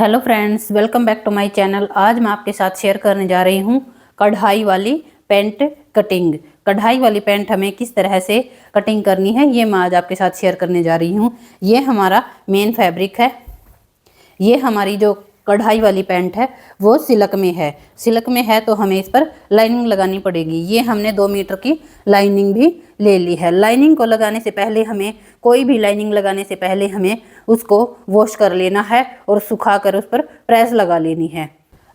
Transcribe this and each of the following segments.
Hello friends, welcome back to my channel. आज मैं आपके साथ शेयर करने जा रही हूँ कढ़ाई वाली पैंट कटिंग। कढ़ाई वाली पैंट हमें किस तरह से कटिंग करनी है ये मैं आज आपके साथ शेयर करने जा रही हूँ। ये हमारा मेन फैब्रिक है। ये हमारी जो कढ़ाई वाली पैंट है वो सिल्क में है। सिल्क में है तो हमें इस पर लाइनिंग लगानी पड़ेगी। ये हमने 2 मीटर की लाइनिंग भी ले ली है। लाइनिंग को लगाने से पहले हमें कोई भी लाइनिंग लगाने से पहले हमें उसको वॉश कर लेना है और सुखा कर उस पर प्रेस लगा लेनी है।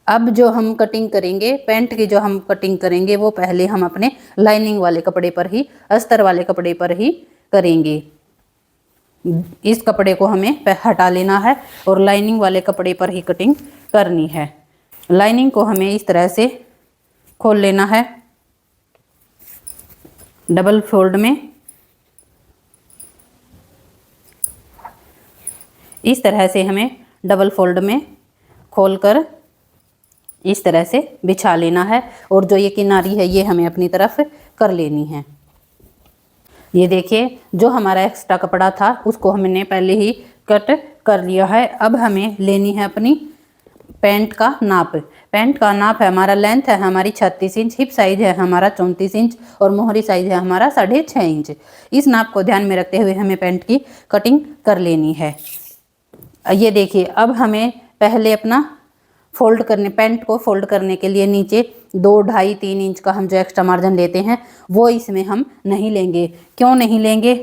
अब जो हम कटिंग करेंगे पैंट की, जो हम कटिंग करेंगे वो पहले हम अपने लाइनिंग वाले कपड़े पर ही, अस्तर वाले कपड़े पर ही करेंगे। इस कपड़े को हमें हटा लेना है और लाइनिंग वाले कपड़े पर ही कटिंग करनी है। लाइनिंग को हमें इस तरह से खोल लेना है डबल फोल्ड में। इस तरह से हमें डबल फोल्ड में खोलकर इस तरह से बिछा लेना है और जो ये किनारी है ये हमें अपनी तरफ कर लेनी है। ये देखिए, जो हमारा एक्स्ट्रा कपड़ा था उसको हमने पहले ही कट कर लिया है। अब हमें लेनी है अपनी पैंट का नाप। पैंट का नाप है हमारा, लेंथ है हमारी 36 इंच, हिप साइज है हमारा 34 इंच और मोहरी साइज है हमारा 6.5 इंच। इस नाप को ध्यान में रखते हुए हमें पैंट की कटिंग कर लेनी है। ये देखिए, अब हमें पहले अपना फोल्ड करने, पैंट को फोल्ड करने के लिए नीचे 2, 2.5, 3 इंच का हम जो एक्स्ट्रा मार्जिन लेते हैं वो इसमें हम नहीं लेंगे। क्यों नहीं लेंगे?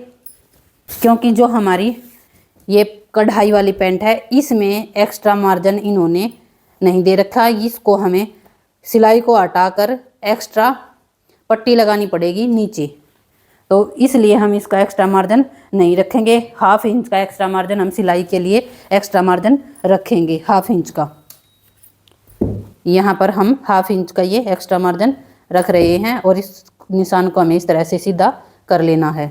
क्योंकि जो हमारी ये कढ़ाई वाली पैंट है इसमें एक्स्ट्रा मार्जिन इन्होंने नहीं दे रखा। इसको हमें सिलाई को हटाकर एक्स्ट्रा पट्टी लगानी पड़ेगी नीचे, तो इसलिए हम इसका एक्स्ट्रा मार्जिन नहीं रखेंगे। 1/2 इंच का एक्स्ट्रा मार्जिन हम सिलाई के लिए एक्स्ट्रा मार्जिन रखेंगे, 1/2 इंच का। यहाँ पर हम 1/2 इंच का ये एक्स्ट्रा मार्जिन रख रहे हैं और इस निशान को हमें इस तरह से सीधा कर लेना है,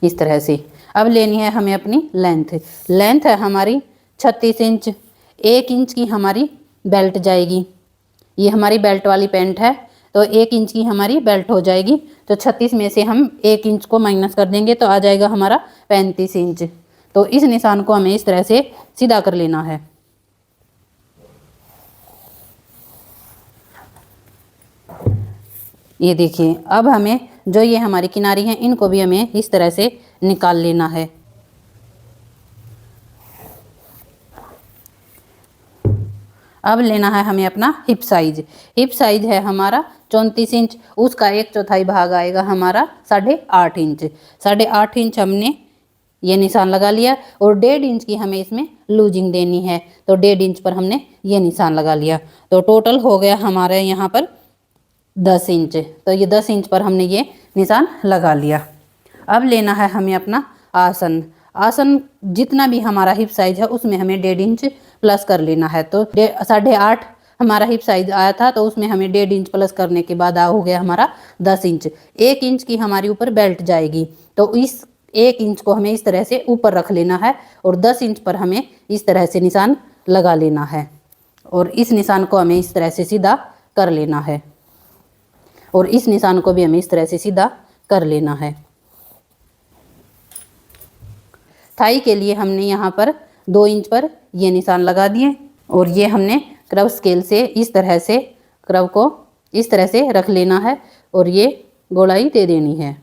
इस तरह से। अब लेनी है हमें अपनी लेंथ। लेंथ है हमारी 36 इंच। 1 इंच की हमारी बेल्ट जाएगी। ये हमारी बेल्ट वाली पैंट है तो 1 इंच की हमारी बेल्ट हो जाएगी। तो 36 में से हम 1 इंच को माइनस कर देंगे तो आ जाएगा हमारा 35 इंच। तो इस निशान को हमें इस तरह से सीधा कर लेना है। ये देखिए, अब हमें जो ये हमारी किनारी है इनको भी हमें इस तरह से निकाल लेना है। अब लेना है हमें अपना हिप साइज। हिप साइज है हमारा 34 इंच, उसका 1/4 भाग आएगा हमारा 8.5 इंच। 8.5 इंच हमने ये निशान लगा लिया और 1.5 इंच की हमें इसमें लूजिंग देनी है, तो 1.5 इंच पर हमने ये निशान लगा लिया। तो टोटल हो गया हमारे यहाँ पर 10 इंच। तो ये 10 इंच पर हमने ये निशान लगा लिया। अब लेना है हमें अपना आसन। आसन जितना भी हमारा हिप साइज है उसमें हमें 1.5 इंच प्लस कर लेना है। तो 8.5 हमारा हिप साइज आया था तो उसमें हमें 1.5 इंच प्लस करने के बाद हो गया हमारा 10 इंच। 1 इंच की हमारी ऊपर बेल्ट जाएगी तो इस 1 इंच को हमें इस तरह से ऊपर रख लेना है और 10 इंच पर हमें इस तरह से निशान लगा लेना है और इस निशान को हमें इस तरह से सीधा कर लेना है और इस निशान को भी हमें इस तरह से सीधा कर लेना है। थाई के लिए हमने यहाँ पर 2 इंच पर ये निशान लगा दिए और ये हमने क्रव स्केल से इस तरह से क्रव को इस तरह से रख लेना है और ये गोलाई दे देनी है।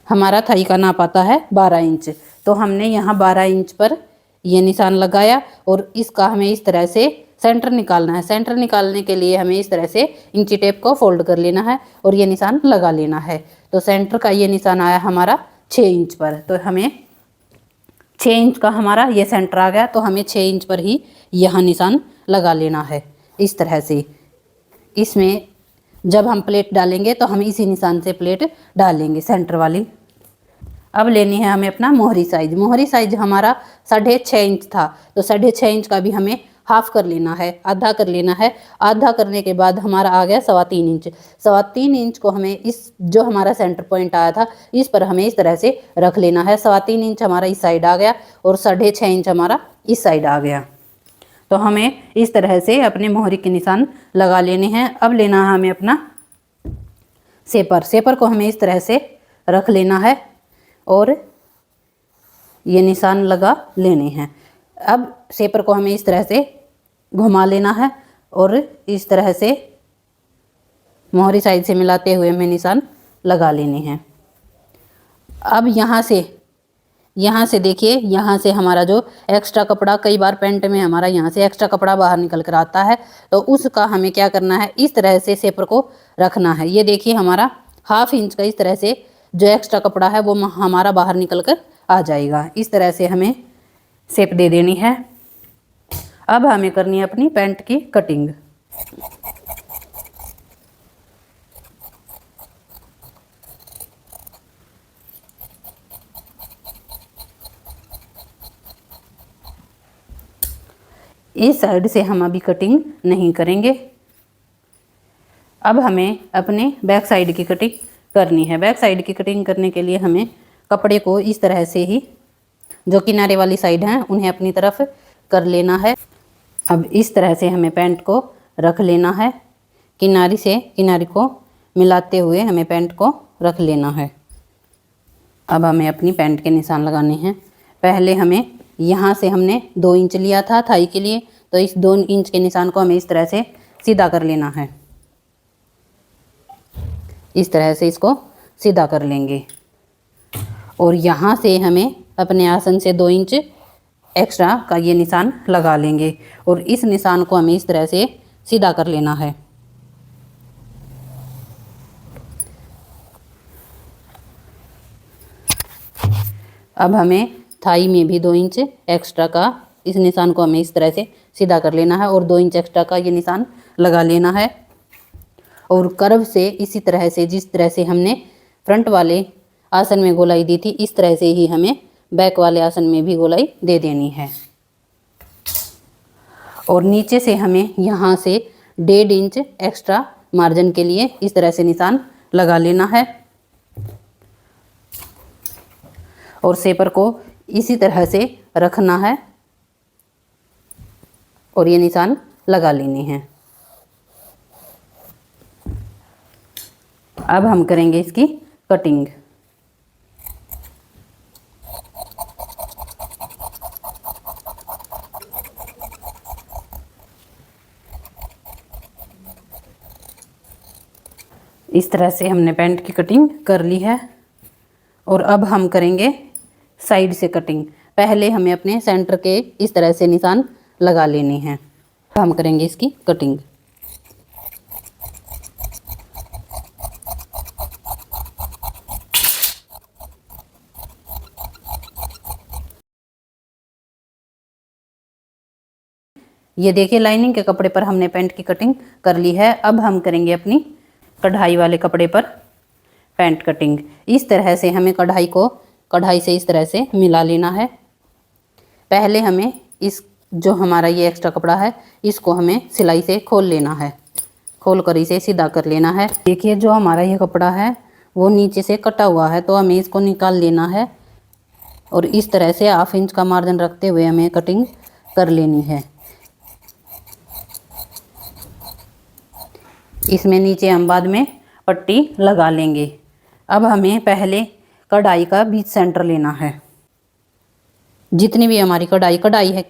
हमारा थाई का नाप आता है 12 इंच, तो हमने यहाँ 12 इंच पर ये निशान लगाया और इसका हमें इस तरह से सेंटर निकालना है। सेंटर निकालने के लिए हमें इस तरह से इंची टेप को फोल्ड कर लेना है और ये निशान लगा लेना है। तो सेंटर का ये निशान आया हमारा 6 इंच पर, तो हमें 6 इंच का हमारा ये सेंटर आ गया, तो हमें 6 इंच पर ही यहाँ निशान लगा लेना है इस तरह से। इसमें जब हम प्लेट डालेंगे तो हम इसी निशान से प्लेट डालेंगे सेंटर वाली। अब लेनी है हमें अपना मोहरी साइज। मोहरी साइज हमारा 6.5 इंच था तो 6.5 इंच का भी हमें हाफ कर लेना है, आधा कर लेना है। आधा करने के बाद हमारा आ गया 3.25 इंच। 3.25 इंच को हमें इस जो हमारा सेंटर पॉइंट आया था इस पर हमें इस तरह से रख लेना है। 3.25 इंच हमारा इस साइड आ गया और 6.5 इंच हमारा इस साइड आ गया। तो हमें इस तरह से अपने मोहरी के निशान लगा लेने हैं। अब लेना है हमें अपना सेपर। सेपर को हमें इस तरह से रख लेना है और ये निशान लगा लेने हैं। अब शेपर को हमें इस तरह से घुमा लेना है और इस तरह से मोहरी साइड से मिलाते हुए हमें निशान लगा लेने हैं। अब यहाँ से देखिए, यहाँ से हमारा जो एक्स्ट्रा कपड़ा, कई बार पेंट में हमारा यहाँ से एक्स्ट्रा कपड़ा बाहर निकल कर आता है, तो उसका हमें क्या करना है, इस तरह से शेपर को रखना है। ये देखिए हमारा 1/2 इंच का इस तरह से जो एक्स्ट्रा कपड़ा है वो हमारा बाहर निकल कर आ जाएगा। इस तरह से हमें शेप दे देनी है। अब हमें करनी है अपनी पैंट की कटिंग। इस साइड से हम अभी कटिंग नहीं करेंगे। अब हमें अपने बैक साइड की कटिंग करनी है। बैक साइड की कटिंग करने के लिए हमें कपड़े को इस तरह से ही जो किनारे वाली साइड हैं उन्हें अपनी तरफ कर लेना है। अब इस तरह से हमें पैंट को रख लेना है। किनारी से किनारी को मिलाते हुए हमें पैंट को रख लेना है। अब हमें अपनी पैंट के निशान लगाने हैं। पहले हमें यहाँ से हमने 2 इंच लिया था थाई के लिए, तो इस 2 इंच के निशान को हमें इस तरह से सीधा कर लेना है। इस तरह से इसको सीधा कर लेंगे और यहाँ से हमें अपने आसन से 2 इंच एक्स्ट्रा का ये निशान लगा लेंगे और इस निशान को हमें इस तरह से सीधा कर लेना है। अब हमें थाई में भी 2 इंच एक्स्ट्रा का इस निशान को हमें इस तरह से सीधा कर लेना है और 2 इंच एक्स्ट्रा का ये निशान लगा लेना है। और कर्व से इसी तरह से, जिस तरह से हमने फ्रंट वाले आसन में गोलाई दी थी, इस तरह से ही हमें बैक वाले आसन में भी गोलाई दे देनी है। और नीचे से हमें यहाँ से 1.5 इंच एक्स्ट्रा मार्जिन के लिए इस तरह से निशान लगा लेना है और शेपर को इसी तरह से रखना है और ये निशान लगा लेने हैं। अब हम करेंगे इसकी कटिंग। इस तरह से हमने पैंट की कटिंग कर ली है और अब हम करेंगे साइड से कटिंग। पहले हमें अपने सेंटर के इस तरह से निशान लगा लेने हैं। हम करेंगे इसकी कटिंग। ये देखिए लाइनिंग के कपड़े पर हमने पैंट की कटिंग कर ली है। अब हम करेंगे अपनी कढ़ाई वाले कपड़े पर पैंट कटिंग। इस तरह से हमें कढ़ाई से इस तरह से मिला लेना है। पहले हमें इस जो हमारा ये एक्स्ट्रा कपड़ा है इसको हमें सिलाई से खोल लेना है। खोल कर इसे सीधा कर लेना है। देखिए जो हमारा ये कपड़ा है वो नीचे से कटा हुआ है, तो हमें इसको निकाल लेना है और इस तरह से 1/2 इंच का मार्जिन रखते हुए हमें कटिंग कर लेनी है। इसमें नीचे हम बाद में पट्टी लगा लेंगे। अब हमें पहले कढ़ाई का बीच सेंटर लेना है। जितनी भी हमारी कढ़ाई है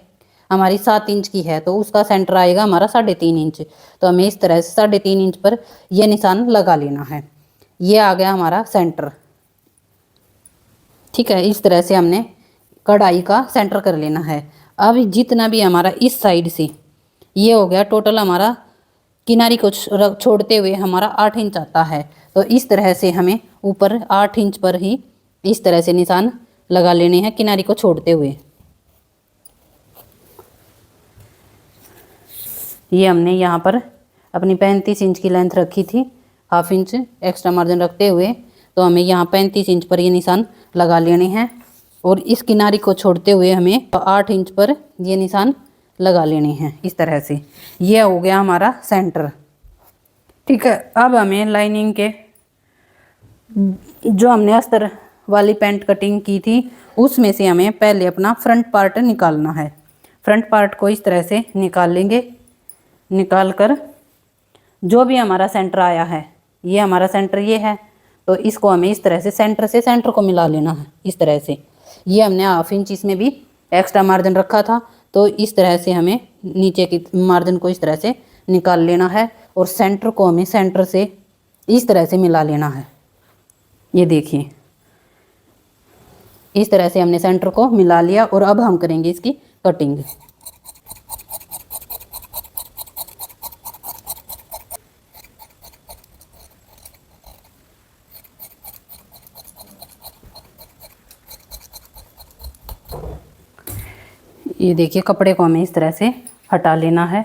हमारी 7 इंच की है, तो उसका सेंटर आएगा हमारा 3.5 इंच। तो हमें इस तरह से 3.5 इंच पर यह निशान लगा लेना है। ये आ गया हमारा सेंटर। ठीक है, इस तरह से हमने कढ़ाई का सेंटर कर लेना है। अब जितना भी हमारा इस साइड से ये हो गया, टोटल हमारा किनारी को छोड़ते हुए हमारा 8 इंच आता है। तो इस तरह से हमें ऊपर 8 इंच पर ही इस तरह से निशान लगा लेने हैं किनारी को छोड़ते हुए। ये हमने यहाँ पर अपनी 35 इंच की लेंथ रखी थी, 1/2 इंच एक्स्ट्रा मार्जिन रखते हुए। तो हमें यहाँ 35 इंच पर ये निशान लगा लेने हैं और इस किनारी को छोड़ते हुए हमें 8 इंच पर ये निशान लगा लेने हैं इस तरह से। ये हो गया हमारा सेंटर। ठीक है, अब हमें लाइनिंग के जो हमने अस्तर वाली पैंट कटिंग की थी उसमें से हमें पहले अपना फ्रंट पार्ट निकालना है। फ्रंट पार्ट को इस तरह से निकाल लेंगे। निकाल कर जो भी हमारा सेंटर आया है, ये हमारा सेंटर ये है, तो इसको हमें इस तरह से सेंटर को मिला लेना है इस तरह से। ये हमने 1/2 इंच इसमें भी एक्स्ट्रा मार्जिन रखा था, तो इस तरह से हमें नीचे की मार्जिन को इस तरह से निकाल लेना है और सेंटर को हमें सेंटर से इस तरह से मिला लेना है। ये देखिए इस तरह से हमने सेंटर को मिला लिया और अब हम करेंगे इसकी कटिंग। ये देखिए कपड़े को हमें इस तरह से हटा लेना है,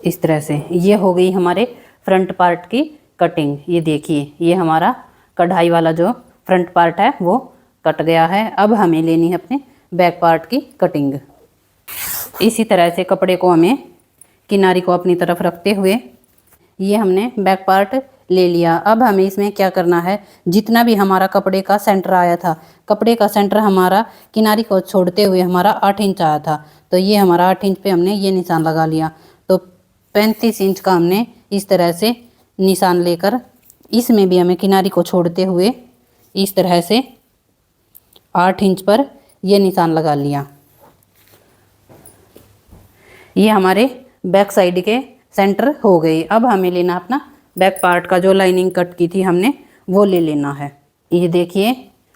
इस तरह से। ये हो गई हमारे फ्रंट पार्ट की कटिंग। ये देखिए ये हमारा कढ़ाई वाला जो फ्रंट पार्ट है वो कट गया है। अब हमें लेनी है अपने बैक पार्ट की कटिंग। इसी तरह से कपड़े को हमें किनारी को अपनी तरफ रखते हुए ये हमने बैक पार्ट ले लिया। अब हमें इसमें क्या करना है, जितना भी हमारा कपड़े का सेंटर आया था, कपड़े का सेंटर हमारा किनारी को छोड़ते हुए हमारा 8 इंच आया था, तो ये हमारा 8 इंच पे हमने ये निशान लगा लिया। तो 35 इंच का हमने इस तरह से निशान लेकर इसमें भी हमें किनारी को छोड़ते हुए इस तरह से 8 इंच पर ये निशान लगा लिया। ये हमारे बैक साइड के सेंटर हो गए। अब हमें लेना अपना बैक पार्ट का जो लाइनिंग कट की थी हमने वो ले लेना है। ये देखिए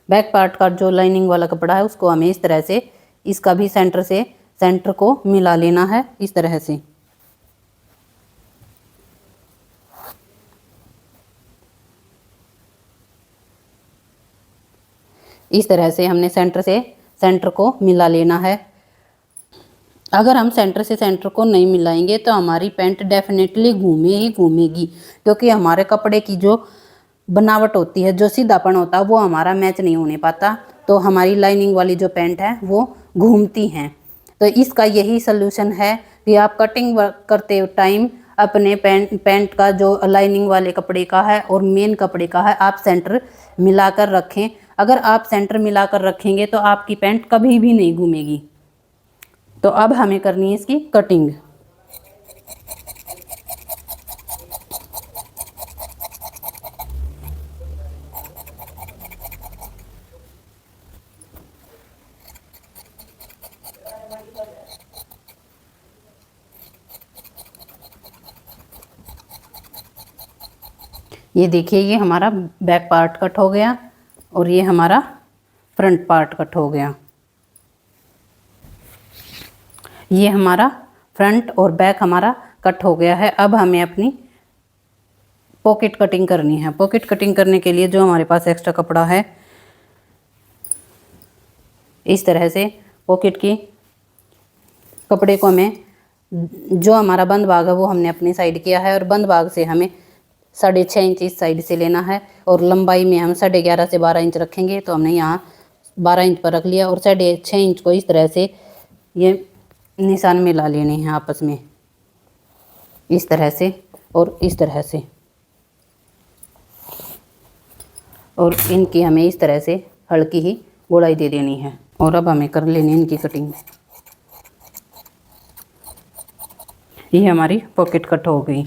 बैक पार्ट का जो लाइनिंग वाला कपड़ा है उसको हमें इस तरह से इसका भी सेंटर से सेंटर को मिला लेना है इस तरह से। इस तरह से हमने सेंटर से सेंटर को मिला लेना है। अगर हम सेंटर से सेंटर को नहीं मिलाएंगे तो हमारी पैंट डेफिनेटली घूमे ही घूमेगी, क्योंकि हमारे कपड़े की जो बनावट होती है, जो सीधापन होता है वो हमारा मैच नहीं होने पाता, तो हमारी लाइनिंग वाली जो पैंट है वो घूमती हैं। तो इसका यही सलूशन है कि आप कटिंग करते टाइम अपने पैंट का जो लाइनिंग वाले कपड़े का है और मेन कपड़े का है आप सेंटर मिलाकर रखें। अगर आप सेंटर मिलाकर रखेंगे तो आपकी पैंट कभी भी नहीं घूमेगी। तो अब हमें करनी है इसकी कटिंग। ये देखिए ये हमारा बैक पार्ट कट हो गया और ये हमारा फ्रंट पार्ट कट हो गया। ये हमारा फ्रंट और बैक हमारा कट हो गया है। अब हमें अपनी पॉकेट कटिंग करनी है। पॉकेट कटिंग करने के लिए जो हमारे पास एक्स्ट्रा कपड़ा है इस तरह से पॉकेट की कपड़े को हमें जो हमारा बंद भाग है वो हमने अपनी साइड किया है और बंद भाग से हमें 6.5 इंच इस साइड से लेना है और लंबाई में हम 11.5 से 12 इंच रखेंगे, तो हमने यहाँ 12 इंच पर रख लिया और 6.5 इंच को इस तरह से ये निशान मिला लेने हैं आपस में इस तरह से और इस तरह से, और इनकी हमें इस तरह से हल्की ही गोलाई दे देनी है। और अब हमें कर लेनी है इनकी कटिंग। ये हमारी पॉकेट कट हो गई।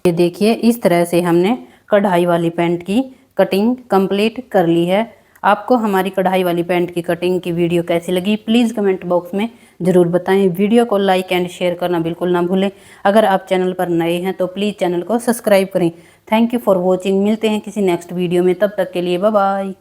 ये देखिए इस तरह से हमने कढ़ाई वाली पैंट की कटिंग कंप्लीट कर ली है। आपको हमारी कढ़ाई वाली पैंट की कटिंग की वीडियो कैसी लगी प्लीज़ कमेंट बॉक्स में ज़रूर बताएं। वीडियो को लाइक एंड शेयर करना बिल्कुल ना भूलें। अगर आप चैनल पर नए हैं तो प्लीज़ चैनल को सब्सक्राइब करें। Thank you for watching. मिलते हैं किसी नेक्स्ट वीडियो में, तब तक के लिए बाय बाय।